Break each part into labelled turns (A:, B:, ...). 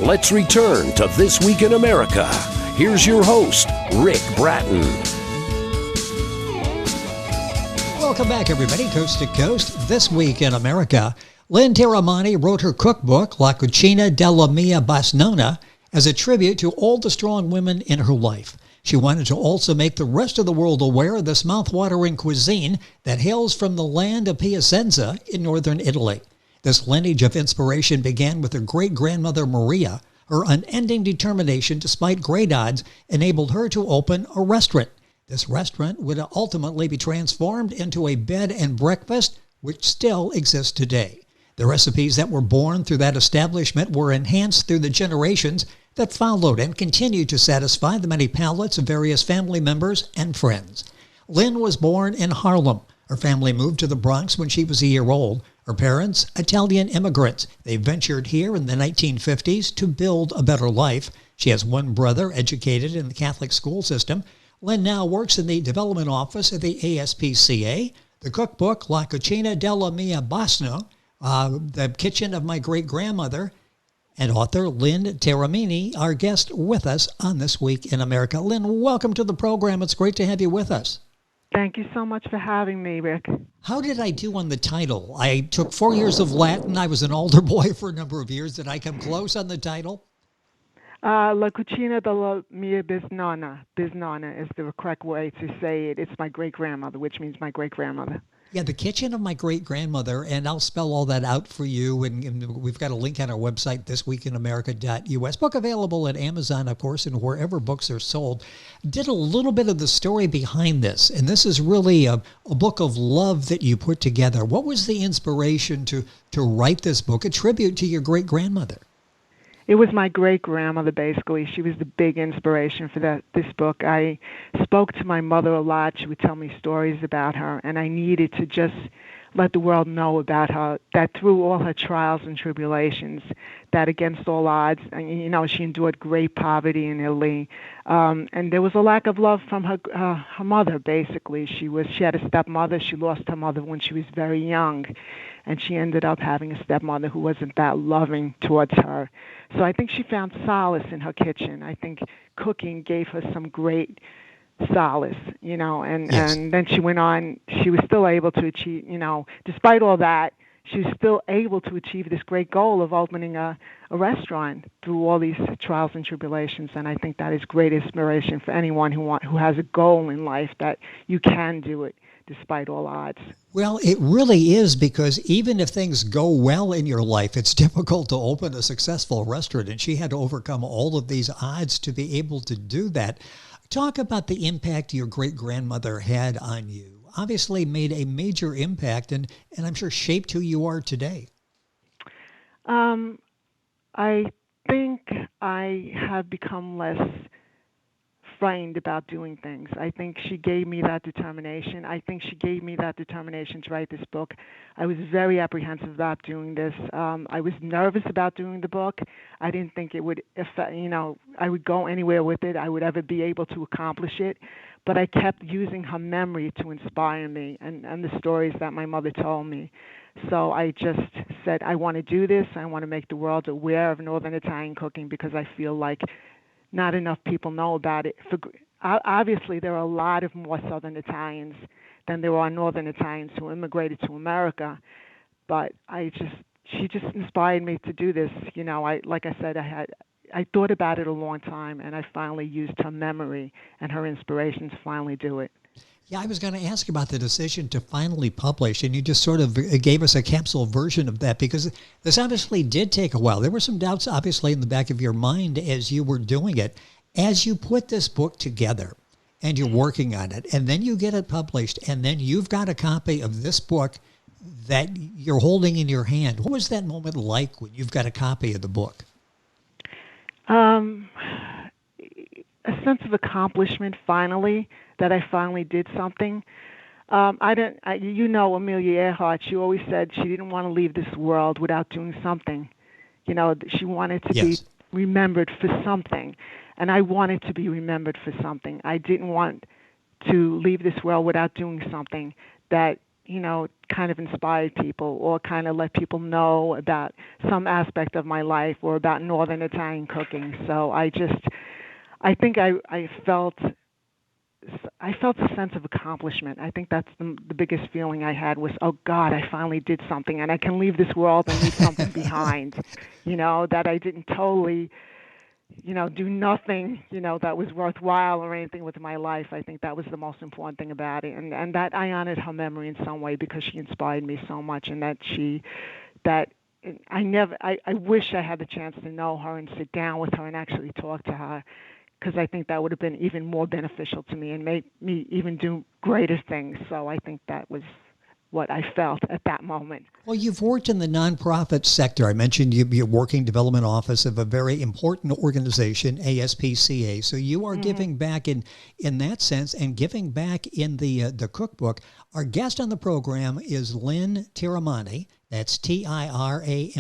A: Let's return to This Week in America. Here's your host, Rick Bratton.
B: Welcome back, everybody, coast to coast. This Week in America, Lynn Tiramani wrote her cookbook, La Cucina Della Mia BISNONNA, as a tribute to all the strong women in her life. She wanted to also make the rest of the world aware of this mouth-watering cuisine that hails from the land of Piacenza in northern Italy. This lineage of inspiration began with her great-grandmother Maria. Her unending determination, despite great odds, enabled her to open a restaurant. This restaurant would ultimately be transformed into a bed and breakfast, which still exists today. The recipes that were born through that establishment were enhanced through the generations that followed and continued to satisfy the many palates of various family members and friends. Lynn was born in Harlem. Her family moved to the Bronx when she was a year old. Her parents, Italian immigrants. They ventured here in the 1950s to build a better life. She has one brother educated in the Catholic school system. Lynn now works in the development office of the ASPCA. The cookbook, La Cucina Della Mia BISNONNA, The Kitchen of My Great-Grandmother, and author Lynn Tiramani, our guest with us on This Week in America. Lynn, welcome to the program. It's great to have you with us.
C: Thank you so much for having me, Rick.
B: How did I do on the title? I took 4 years of Latin. I was an altar boy for a number of years. Did I come close on the title?
C: La Cucina della Mia BISNONNA. BISNONNA is the correct way to say it. It's my great-grandmother, which means my great-grandmother.
B: Yeah, the kitchen of my great-grandmother, and I'll spell all that out for you, and we've got a link on our website, thisweekinamerica.us. Book available at Amazon, of course, and wherever books are sold. Did a little bit of the story behind this, and this is really a book of love that you put together. What was the inspiration to write this book, a tribute to your great-grandmother?
C: It was my great-grandmother, basically. She was the big inspiration for this book. I spoke to my mother a lot. She would tell me stories about her, and I needed to just let the world know about her, that through all her trials and tribulations, that against all odds, and, she endured great poverty in Italy. And there was a lack of love from her mother, basically. She had a stepmother. She lost her mother when she was very young, and she ended up having a stepmother who wasn't that loving towards her. So I think she found solace in her kitchen. I think cooking gave her some great solace, and then she went on. She was still able to achieve, despite all that, she was still able to achieve this great goal of opening a restaurant through all these trials and tribulations. And I think that is great inspiration for anyone who has a goal in life, that you can do it despite all odds.
B: Well, it really is, because even if things go well in your life, it's difficult to open a successful restaurant, and she had to overcome all of these odds to be able to do that. Talk about the impact your great-grandmother had on you. Obviously made a major impact, and I'm sure shaped who you are today.
C: I think I have become less frightened about doing things. I think she gave me that determination. I think she gave me that determination to write this book. I was very apprehensive about doing this. I was nervous about doing the book. I didn't think it would affect, I would go anywhere with it. I would ever be able to accomplish it. But I kept using her memory to inspire me, and the stories that my mother told me. So I just said, I want to do this. I want to make the world aware of Northern Italian cooking, because I feel like not enough people know about it. Obviously, there are a lot of more Southern Italians than there are Northern Italians who immigrated to America. But she just inspired me to do this. Like I said, I thought about it a long time, and I finally used her memory and her inspiration to finally do it.
B: Yeah, I was going to ask about the decision to finally publish, and you just sort of gave us a capsule version of that, because this obviously did take a while. There were some doubts, obviously, in the back of your mind as you were doing it. As you put this book together, and you're working on it, and then you get it published, and then you've got a copy of this book that you're holding in your hand. What was that moment like when you've got a copy of the book?
C: A sense of accomplishment, finally, that I finally did something. Amelia Earhart, she always said she didn't want to leave this world without doing something. She wanted to be remembered for something, and I wanted to be remembered for something. I didn't want to leave this world without doing something that kind of inspired people or kind of let people know about some aspect of my life or about Northern Italian cooking. So I think I felt a sense of accomplishment. I think that's the biggest feeling I had was, oh God, I finally did something and I can leave this world and leave something behind, that I didn't totally, do nothing, that was worthwhile or anything with my life. I think that was the most important thing about it. And that I honored her memory in some way because she inspired me so much, and I wish I had the chance to know her and sit down with her and actually talk to her, because I think that would have been even more beneficial to me and made me even do greater things. So I think that was what I felt at that moment.
B: Well, you've worked in the nonprofit sector. I mentioned you're working development office of a very important organization, ASPCA. So you are giving back in that sense, and giving back in the cookbook. Our guest on the program is Lynn Tiramani. That's Tiramani.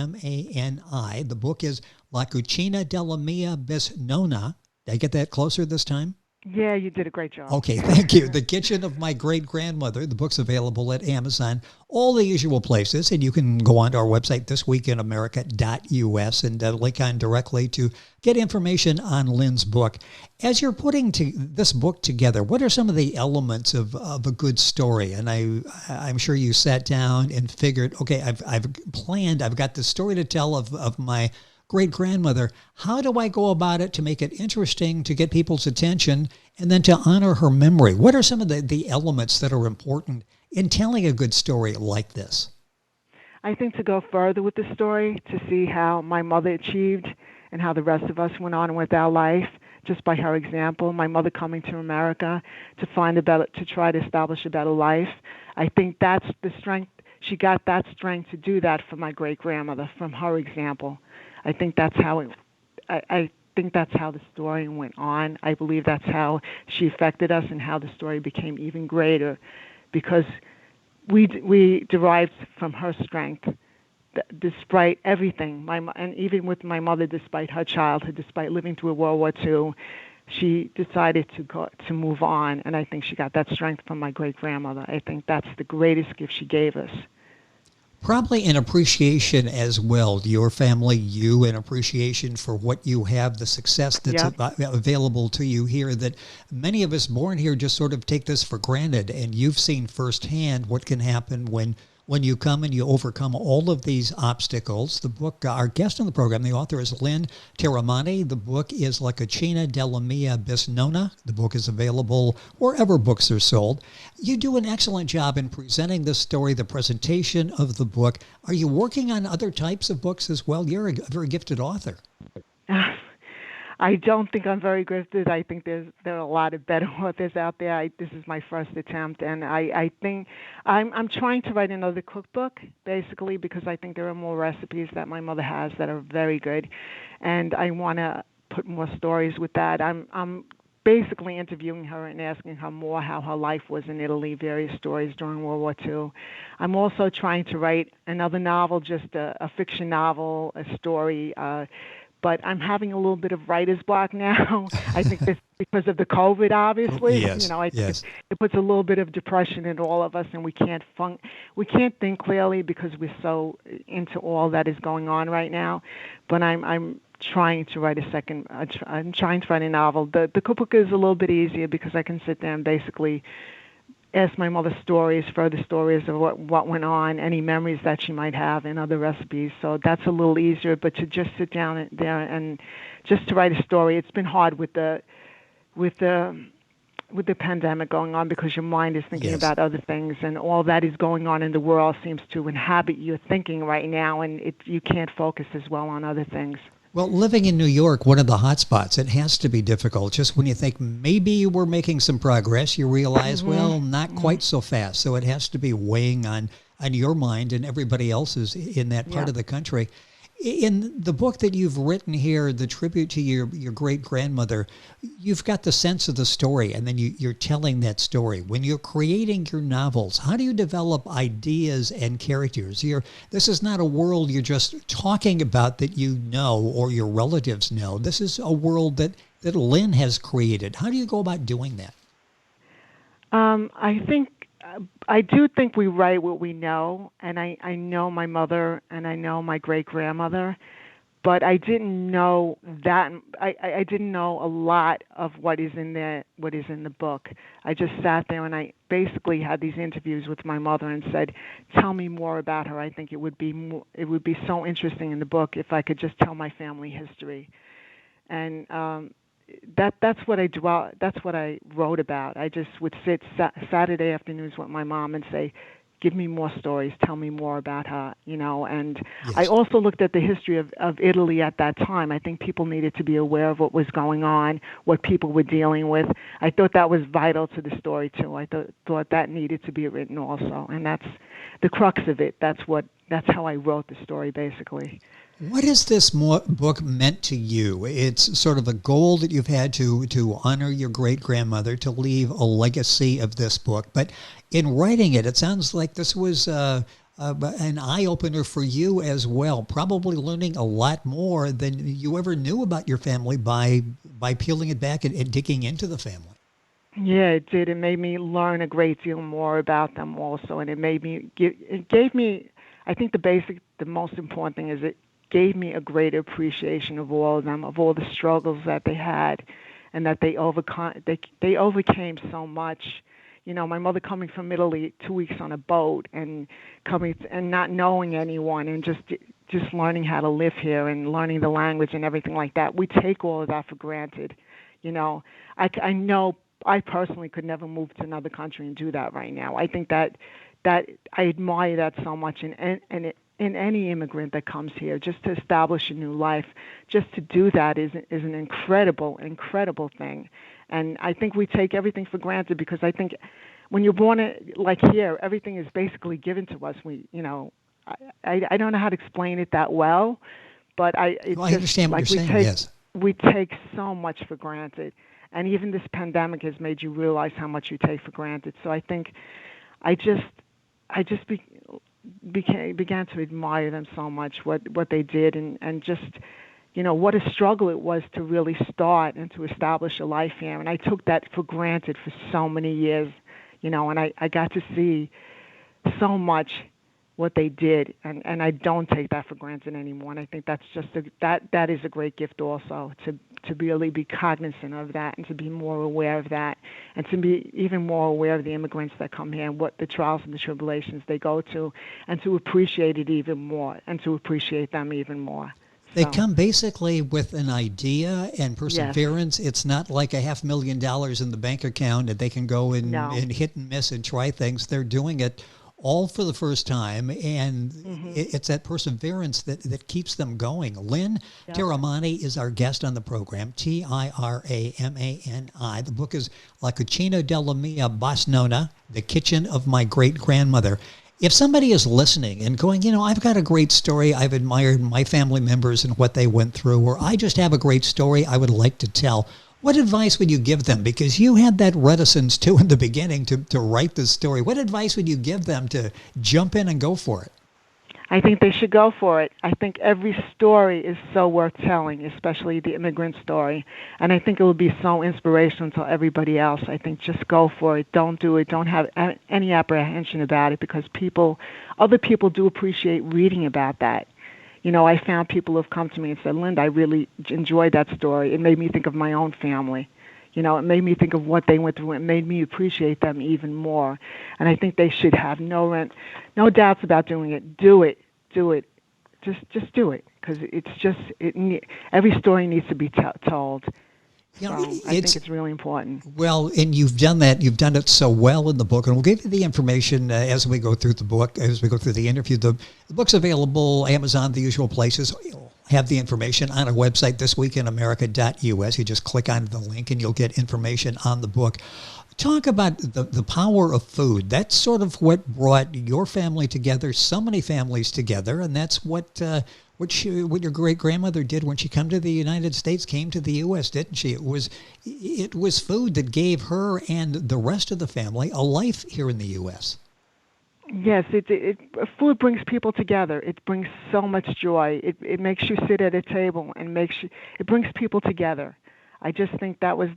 B: The book is La Cucina della Mia Bisnonna. Did I get that closer this time?
C: Yeah, you did a great job.
B: Okay, thank you. The Kitchen of My Great-Grandmother. The book's available at Amazon, all the usual places, and you can go on to our website, thisweekinamerica.us, and link on directly to get information on Lynn's book. As you're putting this book together, what are some of the elements of a good story? And I'm sure you sat down and figured, okay, I've got this story to tell of my great-grandmother. How do I go about it to make it interesting, to get people's attention, and then to honor her memory? What are some of the elements that are important in telling a good story like this?
C: I think to go further with the story, to see how my mother achieved and how the rest of us went on with our life, just by her example, my mother coming to America to try to establish a better life. I think that's the strength. She got that strength to do that for my great-grandmother, from her example. I think that's how I think that's how the story went on. I believe that's how she affected us and how the story became even greater, because we derived from her strength, despite everything. And even with my mother, despite her childhood, despite living through World War II, she decided to move on. And I think she got that strength from my great-grandmother. I think that's the greatest gift she gave us.
B: Probably an appreciation as well, your family, you, an appreciation for what you have, the success that's available to you here, that many of us born here just sort of take this for granted. And you've seen firsthand what can happen when you come and you overcome all of these obstacles. The book, our guest on the program, the author is Lynn Tiramani. The book is La Cucina della Mia Bisnonna. The book is available wherever books are sold. You do an excellent job in presenting this story, the presentation of the book. Are you working on other types of books as well? You're a very gifted author.
C: I don't think I'm very gifted. I think there are a lot of better authors out there. This is my first attempt, and I think I'm trying to write another cookbook, basically, because I think there are more recipes that my mother has that are very good, and I want to put more stories with that. I'm basically interviewing her and asking her more how her life was in Italy, various stories during World War II. I'm also trying to write another novel, just a fiction novel, a story, but I'm having a little bit of writer's block now. I think this because of the COVID, obviously.
B: Yes,
C: I think it puts a little bit of depression in all of us, and we can't think clearly because we're so into all that is going on right now. But I'm trying to write I'm trying to write a novel. The cookbook is a little bit easier because I can sit there and basically ask my mother further stories of what went on, any memories that she might have, and other recipes. So that's a little easier. But to just sit down there and just to write a story, it's been hard with the pandemic going on, because your mind is thinking about other things, and all that is going on in the world seems to inhabit your thinking right now, and you can't focus as well on other things.
B: Well, living in New York, one of the hot spots, it has to be difficult. Just when you think maybe we're making some progress, you realize, well, not quite so fast. So it has to be weighing on your mind and everybody else's in that part of the country. In the book that you've written here, the tribute to your great-grandmother, you've got the sense of the story, and then you're telling that story. When you're creating your novels, how do you develop ideas and characters? This is not a world you're just talking about that you know or your relatives know. This is a world that Lynn has created. How do you go about doing that?
C: I think I do think we write what we know, and I know my mother and I know my great-grandmother, but I didn't know that. I didn't know a lot of what is in the book. I just sat there and I basically had these interviews with my mother and said, "Tell me more about her. I think it would be so interesting in the book if I could just tell my family history." And that's what that's what I wrote about. I just would sit Saturday afternoons with my mom and say, "Give me more stories, tell me more about her," and
B: Yes.
C: I also looked at the history of Italy at that time. I think people needed to be aware of what was going on, what people were dealing with. I thought that was vital to the story too. I thought that needed to be written also, and that's the crux of it. That's how I wrote the story basically.
B: What has this book meant to you? It's sort of a goal that you've had to honor your great-grandmother, to leave a legacy of this book. But in writing it, it sounds like this was an eye-opener for you as well, probably learning a lot more than you ever knew about your family by peeling it back and digging into the family.
C: Yeah, it did. It made me learn a great deal more about them also, and it gave me, I think the most important thing is it gave me a greater appreciation of all of them, of all the struggles that they had, and that they overcame so much. My mother coming from Italy 2 weeks on a boat and coming and not knowing anyone and just learning how to live here and learning the language and everything like that. We take all of that for granted. I know I personally could never move to another country and do that right now. I think that I admire that so much in any immigrant that comes here, just to establish a new life, just to do that is an incredible thing. And I think we take everything for granted because I think when you're born like here, everything is basically given to us. I don't know how to explain it that well, but I
B: understand what you're saying. Yes,
C: we take so much for granted, and even this pandemic has made you realize how much you take for granted. So I think I just began to admire them so much, what they did, and just what a struggle it was to really start and to establish a life here. And I took that for granted for so many years, and I got to see so much what they did, and I don't take that for granted anymore. And I think that's just that is a great gift also, to really be cognizant of that and to be more aware of that, and to be even more aware of the immigrants that come here and what the trials and the tribulations they go to, and to appreciate it even more and to appreciate them even more.
B: They come basically with an idea and perseverance.
C: Yes.
B: It's not like $500,000 in the bank account and they can go and hit and miss and try things. They're doing it all for the first time, and it's that perseverance that keeps them going. Lynn Tiramani is our guest on the program, Tiramani. The book is La Cucina della Mia BISNONNA, The Kitchen of My Great-Grandmother. If somebody is listening and going, I've got a great story, I've admired my family members and what they went through, or I just have a great story I would like to tell, what advice would you give them? Because you had that reticence, too, in the beginning to write this story. What advice would you give them to jump in and go for it?
C: I think they should go for it. I think every story is so worth telling, especially the immigrant story. And I think it will be so inspirational to everybody else. I think just go for it. Don't do it. Don't have any apprehension about it, because other people do appreciate reading about that. I found people who have come to me and said, "Linda, I really enjoyed that story. It made me think of my own family. It made me think of what they went through. It made me appreciate them even more." And I think they should have no doubts about doing it. Do it. Just do it, because every story needs to be told. I think it's really important.
B: Well, and you've done that. You've done it so well in the book, and we'll give you the information as we go through the book, as we go through the interview. The book's available, Amazon, the usual places. You'll have the information on our website, thisweekinamerica.us. You just click on the link, and you'll get information on the book. Talk about the power of food. That's sort of what brought your family together, so many families together, and that's what your great-grandmother did when she came to the United States, came to the U.S., didn't she? It was food that gave her and the rest of the family a life here in the U.S.
C: Yes, food brings people together. It brings so much joy. It makes you sit at a table and it brings people together. I just think that was,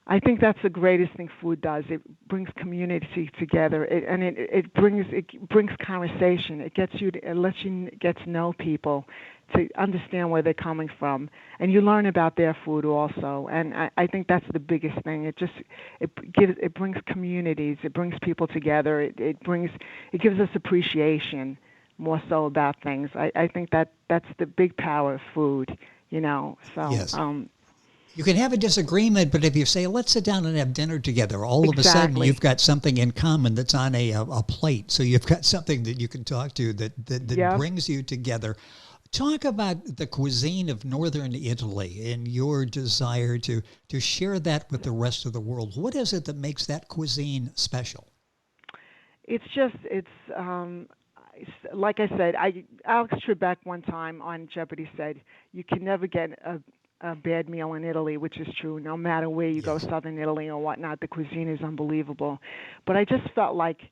C: I think that's the greatest thing food does. It brings community together, it brings conversation. It lets you get to know people, to understand where they're coming from, and you learn about their food also. And I think that's the biggest thing. It brings communities. It brings people together. It gives us appreciation more so about things. I think that's the big power of food. So.
B: Yes. You can have a disagreement, but if you say, let's sit down and have dinner together, all of a sudden you've got something in common that's on a plate. So you've got something that you can talk to that brings you together. Talk about the cuisine of Northern Italy and your desire to share that with the rest of the world. What is it that makes that cuisine special?
C: It's like I said, Alex Trebek one time on Jeopardy said, you can never get a bad meal in Italy, which is true. No matter where you go, Southern Italy or whatnot, the cuisine is unbelievable. But I just felt like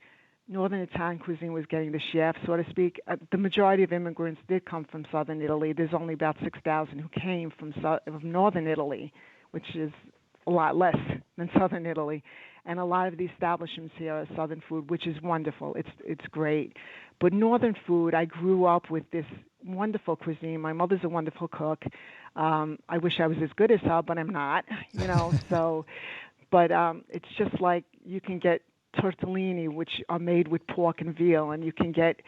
C: Northern Italian cuisine was getting the shaft, so to speak. The majority of immigrants did come from Southern Italy. There's only about 6,000 who came from Northern Italy, which is a lot less than Southern Italy. And a lot of the establishments here are Southern food, which is wonderful. It's great. But Northern food, I grew up with this wonderful cuisine. My mother's a wonderful cook. I wish I was as good as her, but I'm not, so, but it's just like you can get tortellini, which are made with pork and veal, and you can get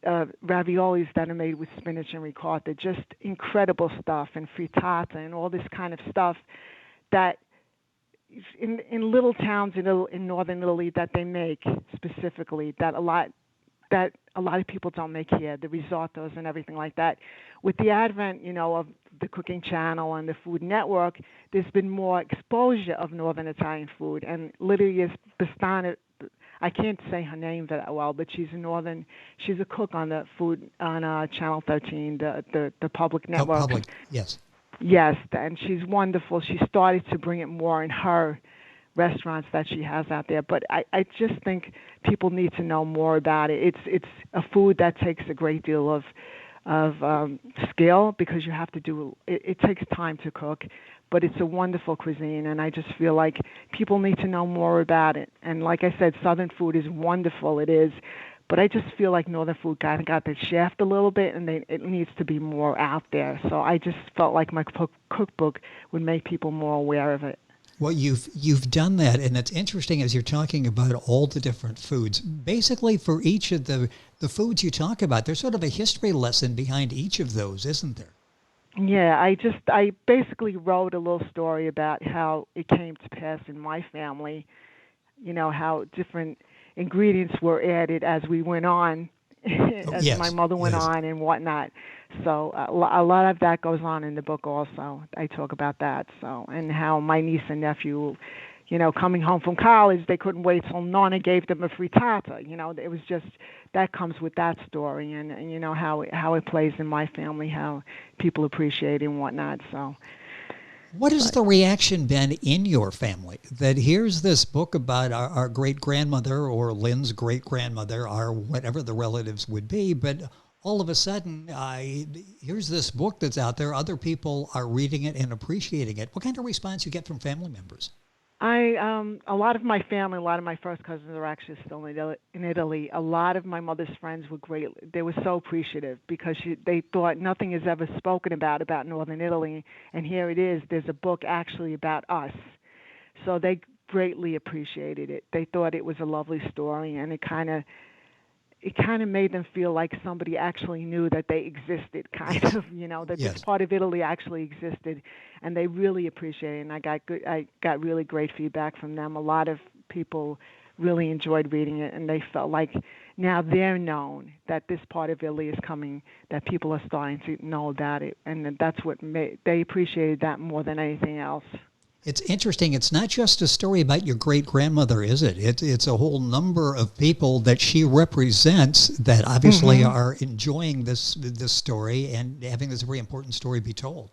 C: raviolis that are made with spinach and ricotta, just incredible stuff, and frittata and all this kind of stuff that in little towns in Northern Italy that they make specifically, that a lot of people don't make here, the risottos and everything like that. With the advent, of the Cooking Channel and the Food Network, there's been more exposure of Northern Italian food. And Lydia BISNONNA, I can't say her name that well, but she's a cook on the food on Channel 13, the public network.
B: Public, yes.
C: Yes, and she's wonderful. She started to bring it more in her restaurants that she has out there. But I just think people need to know more about it. It's a food that takes a great deal of skill, because you have to do it takes time to cook, but it's a wonderful cuisine, and I just feel like people need to know more about it. And like I said, Southern food is wonderful, it is, but I just feel like Northern food got the shaft a little bit, and it needs to be more out there. So I just felt like my cookbook would make people more aware of it.
B: Well, you've done that, and it's interesting as you're talking about all the different foods. Basically, for each of the foods you talk about, there's sort of a history lesson behind each of those, isn't there?
C: Yeah, I basically wrote a little story about how it came to pass in my family, how different ingredients were added as we went on, as my mother went on and whatnot. So a lot of that goes on in the book also. I talk about that. So, and how my niece and nephew, coming home from college, they couldn't wait till Nonna gave them a frittata. It was just, that comes with that story, and how it plays in my family, how people appreciate it and whatnot. So.
B: What has the reaction been in your family that here's this book about our great-grandmother or Lynn's great-grandmother, or whatever the relatives would be, but all of a sudden, here's this book that's out there, other people are reading it and appreciating it. What kind of response you get from family members?
C: A lot of my family, a lot of my first cousins are actually still in Italy. A lot of my mother's friends were great. They were so appreciative, because they thought nothing is ever spoken about Northern Italy, and here it is. There's a book actually about us. So they greatly appreciated it. They thought it was a lovely story, and it kind of made them feel like somebody actually knew that they existed, that this part of Italy actually existed, and they really appreciate it. And I got really great feedback from them. A lot of people really enjoyed reading it, and they felt like now they're known that this part of Italy is coming, that people are starting to know about it, and that's what they appreciated that more than anything else.
B: It's interesting. It's not just a story about your great-grandmother, is it? It's a whole number of people that she represents that obviously are enjoying this story and having this very important story be told.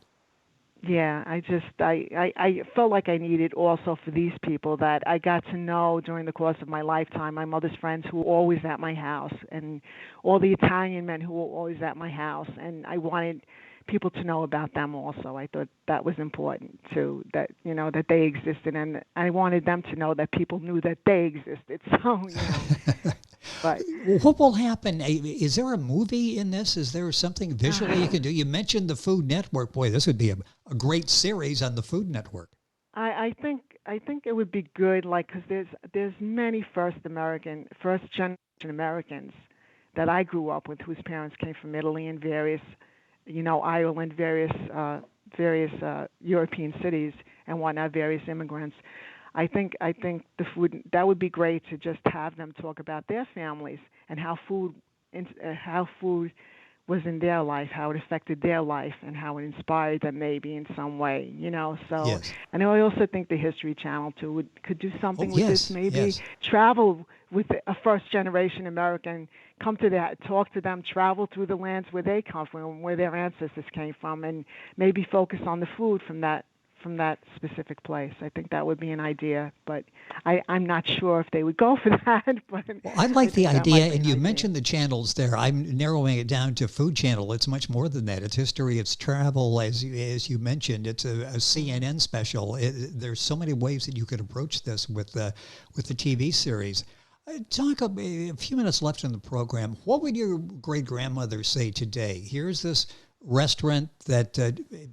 C: Yeah, I felt like I needed also for these people that I got to know during the course of my lifetime, my mother's friends who were always at my house, and all the Italian men who were always at my house, and I wanted people to know about them also. I thought that was important too, that, that they existed, and I wanted them to know that people knew that they existed. So, but
B: what will happen? Is there a movie in this? Is there something visually you can do? You mentioned the Food Network. Boy, this would be a great series on the Food Network.
C: I think it would be good, because there's many first generation Americans that I grew up with whose parents came from Italy and various, Ireland, various European cities and whatnot, various immigrants. I think the food, that would be great to just have them talk about their families and how food was in their life, how it affected their life, and how it inspired them maybe in some way, So,
B: yes.
C: And I also think the History Channel too could do something with
B: yes,
C: this. Maybe
B: yes.
C: travel with a first-generation American, come to that, talk to them, travel through the lands where they come from, where their ancestors came from, and maybe focus on the food from that specific place. I think that would be an idea, but I'm not sure if they would go for that. But
B: well, I like the idea, and you mentioned the channels there. I'm narrowing it down to Food Channel. It's much more than that. It's history, it's travel, as you mentioned. It's a CNN special. There's so many ways that you could approach this with the TV series. Talk a few minutes left in the program. What would your great-grandmother say today? Here's this restaurant that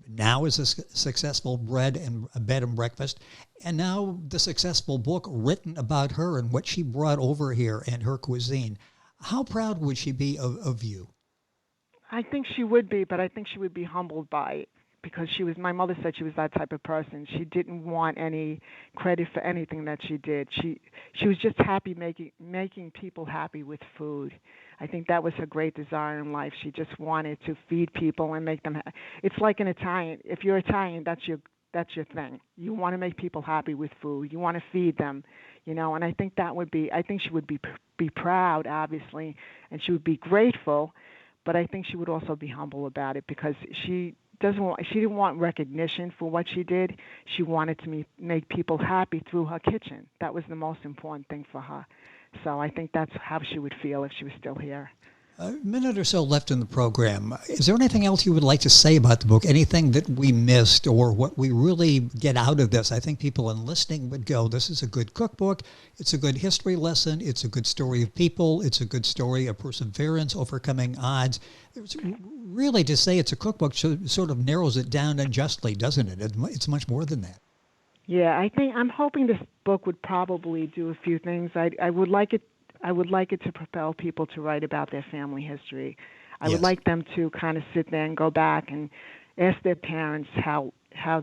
B: now is a successful bed and breakfast, and now the successful book written about her and what she brought over here and her cuisine. How proud would she be of you?
C: I think she would be, but I think she would be humbled by it, because my mother said she was that type of person. She didn't want any credit for anything that she did. She was just happy making people happy with food. I think that was her great desire in life. She just wanted to feed people and make them happy. It's like an Italian. If you're Italian, that's your thing. You want to make people happy with food. You want to feed them, and I think I think she would be proud, obviously, and she would be grateful, but I think she would also be humble about it, because she didn't want recognition for what she did. She wanted to make people happy through her kitchen. That was the most important thing for her. So I think that's how she would feel if she was still here.
B: A minute or so left in the program. Is there anything else you would like to say about the book? Anything that we missed, or what we really get out of this? I think people in listening would go, this is a good cookbook. It's a good history lesson. It's a good story of people. It's a good story of perseverance, overcoming odds. It's really, to say it's a cookbook sort of narrows it down unjustly, doesn't it? It's much more than that.
C: Yeah, I'm hoping this book would probably do a few things. I would like it to propel people to write about their family history. I would like them to kind of sit there and go back and ask their parents how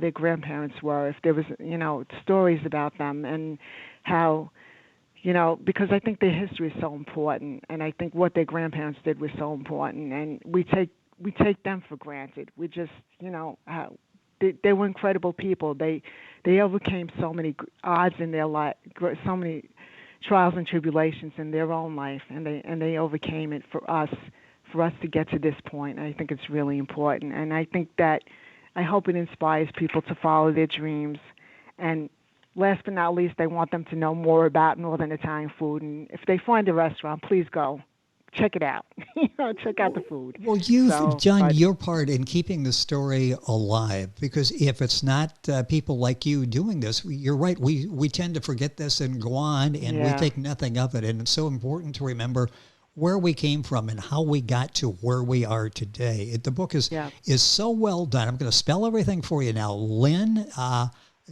C: their grandparents were, if there was, stories about them, and how, because I think their history is so important, and I think what their grandparents did was so important, and we take them for granted. We just, they were incredible people. They overcame so many odds in their life, so many trials and tribulations in their own life, and they overcame it for us to get to this point. I think it's really important, and I hope it inspires people to follow their dreams. And last but not least, I want them to know more about Northern Italian food, and if they find a restaurant, please go. Check it out. Check out the food.
B: Well, you've done your part in keeping the story alive, because if it's not people like you doing this, you're right, we tend to forget this and go on, and we think nothing of it. And it's so important to remember where we came from and how we got to where we are today. The book is so well done. I'm going to spell everything for you now. Lynn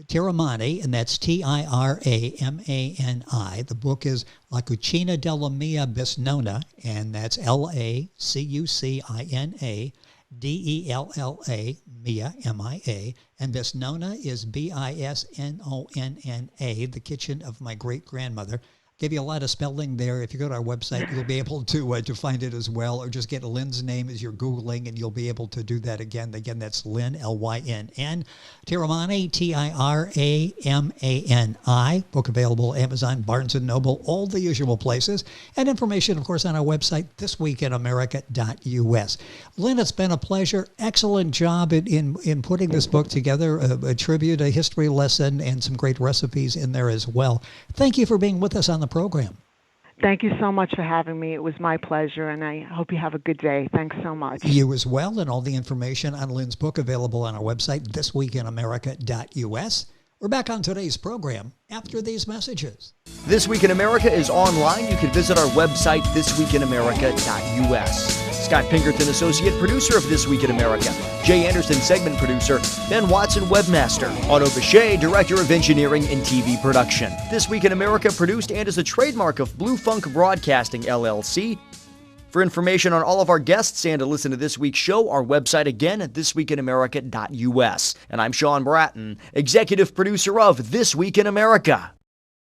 B: Tiramani, and that's Tiramani. The book is La Cucina della Mia BISNONNA, and that's LACUCINA DELLA, Mia, MIA, and BISNONNA is BISNONNA, the kitchen of my great-grandmother. Give you a lot of spelling there. If you go to our website, you'll be able to find it as well, or just get Lynn's name as you're Googling, and you'll be able to do that again. Again, that's Lynn, Lynn. Tiramani, Tiramani. Book available Amazon, Barnes & Noble, all the usual places. And information, of course, on our website, thisweekinamerica.us. Lynn, it's been a pleasure. Excellent job in putting this book together, a tribute, a history lesson, and some great recipes in there as well. Thank you for being with us on the program.
C: Thank you so much for having me. It was my pleasure, and I hope you have a good day. Thanks so much.
B: You as well, and all the information on Lynn's book available on our website, thisweekinamerica.us. We're back on today's program after these messages.
D: This Week in America is online. You can visit our website, thisweekinamerica.us. Scott Pinkerton, associate producer of This Week in America. Jay Anderson, segment producer. Ben Watson, webmaster. Otto Bechet, director of engineering and TV production. This Week in America produced and is a trademark of Blue Funk Broadcasting, LLC. For information on all of our guests and to listen to this week's show, our website again at thisweekinamerica.us. And I'm Sean Bratton, executive producer of This Week in America.